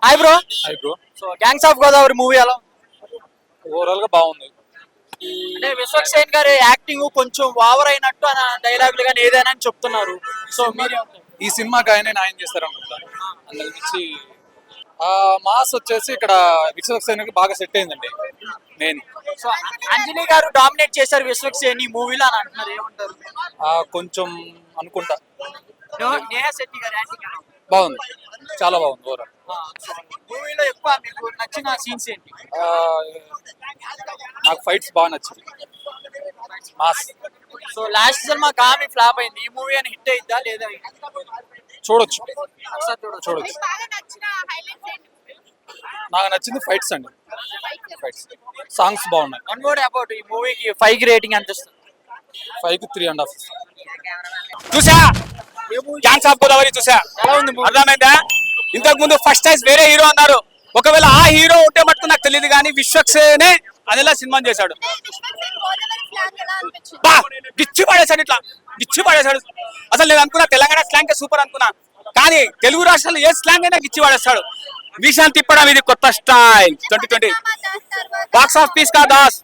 Hi bro. Hi bro. So gangs of Godavari movie ఎలా overall గా బాగుంది. అంటే విశ్వక్సేన్ గారి యాక్టింగ్ కొంచెం ఓవర్ అయినట్టు అన్న డైలాగులు కానీ ఏదైనా అని చెప్తున్నారు. సో మీరు ఈ సినిమాకి ఆయనే న్యాయం చేస్తారు అనుకుంటాను. అందులో నుంచి మాస్ వచ్చేసి ఇక్కడ విశ్వక్సేన్ బాగా సెట్ అయిందండి. నేను సో అంజనీ గారు డామినేట్ చేశారు విశ్వక్సేన్ ఈ మూవీలో అని అంటున్నారు, ఏమంటారు? కొంచెం అనుకుంటా నేహా శెట్టి గారి యాక్టింగ్ బాగుంది, చాలా బాగుంది ఓవరాల్. మూవీలో ఎక్కువ మీకు నచ్చిన సీన్స్ ఏంటి? నాకు ఫైట్స్ బాగా నచ్చింది, మాస్. సో లాస్ట్ సినిమా కామి ఫ్లాప్ అయింది, ఈ మూవీ అని హిట్ అయిద్దా లేదా? చూడొచ్చు, ఒకసారి చూడొచ్చు. నాకు నచ్చింది ఫైట్స్ అండి, ఫైట్స్. సాంగ్స్ బాగున్నాయి. వన్ మోర్ అబౌట్ ఈ మూవీకి 5 రేటింగ్ ఎంత ఇస్తుంది? 5కి 3.5. చూసా గ్యాంగ్స్ ఆఫ్ గోదావరి చూసా, ఎలా ఉంది movie? అర్థమైందా? ఇంతకు ముందు ఫస్ట్ టైం వేరే హీరో అన్నారు, ఒకవేళ ఆ హీరో ఉంటే మటుకు నాకు తెలియదు కానీ విశ్వక్సేనే అదిలా సినిమా చేశాడు. బా గిచ్చి పడేశాడు, ఇట్లా గిచ్చి పడేశాడు. అసలు నేను అనుకున్నా తెలంగాణ స్లాంగ్ సూపర్ అనుకున్నా, కానీ తెలుగు రాష్ట్రాల్లో ఏ స్లాంగ్ అయినా గిచ్చి పడేస్తాడు. విషయాన్ని తిప్పడం ఇది కొత్త స్టైల్ 2020. బాక్స్ ఆఫ్ పీస్ కా దాస్,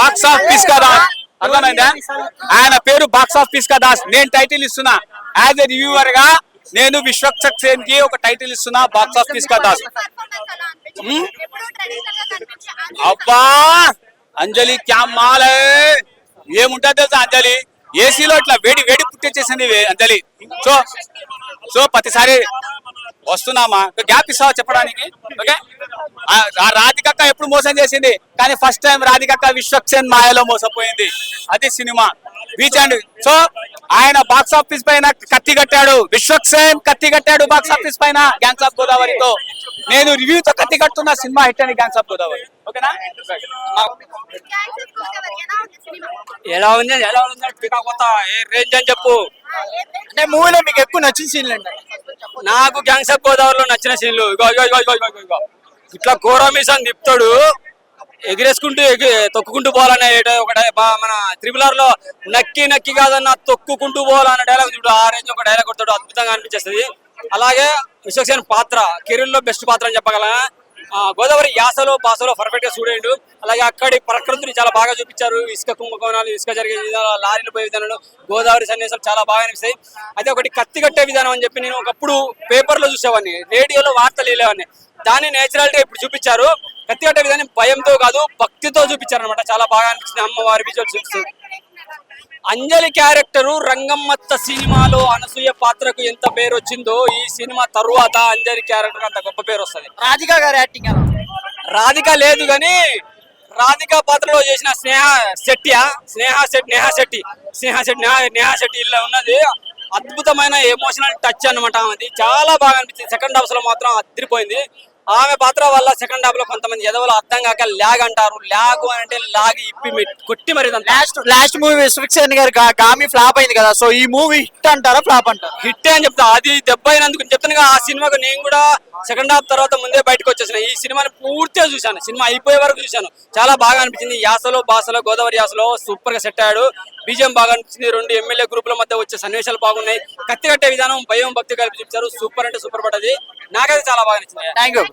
బాక్స్ ఆఫ్ పీస్ కా దాస్. అర్థమైందా? ఆయన పేరు బాక్స్ ఆఫ్ పీస్ కా దాస్. నేను టైటిల్ ఇస్తున్నా యాజ్ ఎ రివ్యూవర్ గా, నేను విశ్వక్సేన్ కి ఒక టైటిల్ ఇస్తున్నా, బాక్స్ ఆఫ్ పీస్ కా దాస్. అబ్బా అంజలి క్యా మాల్, ఏముంటుంది తెలుసా అంజలి? ఏసీలో ఇట్లా వేడి వేడి పుట్టించేసింది అంజలి. సో సో ప్రతిసారి వస్తున్నామా, గ్యాప్ ఇస్తావా చెప్పడానికి? ఓకే, రాధికక్క ఎప్పుడు మోసం చేసింది, కానీ ఫస్ట్ టైం రాధికక్క విశ్వక్సేన్ మాయలో మోసపోయింది. అది సినిమా బీచ్ అండ్. సో ఆయన బాక్స్ ఆఫీస్ పైన కత్తి కట్టాడు, విశ్వక్సేన్ కత్తి కట్టాడు బాక్స్ ఆఫీస్ పైన గ్యాంగ్స్ ఆఫ్ గోదావరితో. నేను రివ్యూతో కత్తి కట్టున్న సినిమా హిట్ అని గ్యాంగ్స్ ఆఫ్ గోదావరి. ఓకేనా? ఎలా ఉంది, ఎలా ఉంది కొత్త ఏ రేంజ్ అని చెప్పు. అంటే మూవీలో మీకు ఎక్కువ నచ్చిన సీన్లు ఏంటి? నాకు గ్యాంగ్స్ ఆఫ్ గోదావరిలో నచ్చిన సీన్లు ఇగో ఇట్లా ఘోరమీసాన్ని తిప్పుతాడు, ఎగిరేసుకుంటూ తొక్కుకుంటూ పోవాలనే ఒక మన RRR లో నక్కి నక్కి కాదన్న తొక్కుకుంటూ పోవాలన్న డైలాగ్ చూడు, ఆ రేంజ్ ఒక డైలాగ్ కొడతాడు, అద్భుతంగా అనిపించేస్తుంది. అలాగే విశ్వక్సేన్ పాత్ర కెరీర్ లో బెస్ట్ పాత్ర అని చెప్పగల. గోదావరి యాసలో భాషలో పర్ఫెక్ట్ గా చూడండు. అలాగే అక్కడి ప్రకృతిని చాలా బాగా చూపించారు. ఇసుక కుంభకోణాలు, ఇసుక జరిగే విధానాలు, లారీలు పోయే విధానాలు, గోదావరి సన్నివేశాలు చాలా బాగా అనిపిస్తాయి. అయితే ఒకటి కత్తి కట్టే విధానం అని చెప్పి నేను ఒకప్పుడు పేపర్లో చూసేవాడిని, రేడియోలో వార్తలు వెళ్ళేవాడిని. దాన్ని నేచురాలిటీ ఇప్పుడు చూపించారు. కత్తి కట్టే విధానం భయంతో కాదు భక్తితో చూపించారు అనమాట, చాలా బాగా అనిపించింది. అమ్మవారి విజువల్ చూపిస్తుంది. అంజలి క్యారెక్టరు రంగమ్మత్త సినిమాలో అనసూయ పాత్రకు ఎంత పేరు వచ్చిందో, ఈ సినిమా తరువాత అంజలి క్యారెక్టర్ అంత గొప్ప పేరు వస్తుంది. రాధిక గారి యాక్టింగ్ ఎలా? రాధిక లేదు కానీ రాధిక పాత్రలో చేసిన నేహా శెట్టి ఇలా ఉన్నది అద్భుతమైన ఎమోషనల్ టచ్ అనమాట. అది చాలా బాగా అనిపించింది. సెకండ్ హాఫ్ లో మాత్రం అదిరిపోయింది. ఆమె పాత్ర వల్ల సెకండ్ హాఫ్ లో కొంతమంది ఎదవలు అర్థం కాక ల్యాగ్ అంటారు. ల్యాగ్ అంటే లాగి ఇప్పి కొట్టి మరి లాస్ట్ మూవీ విశ్వక్సేన్ గారి గామి ఫ్లాప్ అయింది కదా, సో ఈ మూవీ హిట్ అంటారా ఫ్లాప్ అంటారా? హిట్ అని చెప్తా. అది దెబ్బ అయినందుకు చెప్తాను. ఆ సినిమాకు నేను కూడా సెకండ్ హాఫ్ తర్వాత ముందే బయటకు వచ్చేసిన. ఈ సినిమాని పూర్తిగా చూశాను, సినిమా అయిపోయే వరకు చూశాను. చాలా బాగా అనిపించింది. యాసలో భాషలో గోదావరి యాసలో సూపర్ గా సెట్ అయ్యాడు. బీజం బాగా అనిపించింది. 2 ఎమ్మెల్యే గ్రూపుల మధ్య వచ్చే సన్నివేశాలు బాగున్నాయి. కత్తి కట్టే విధానం భయం భక్తి కలిపి చూపించారు. సూపర్ అంటే సూపర్ పడ్డది. నాకైతే చాలా బాగా నచ్చింది. Thank you.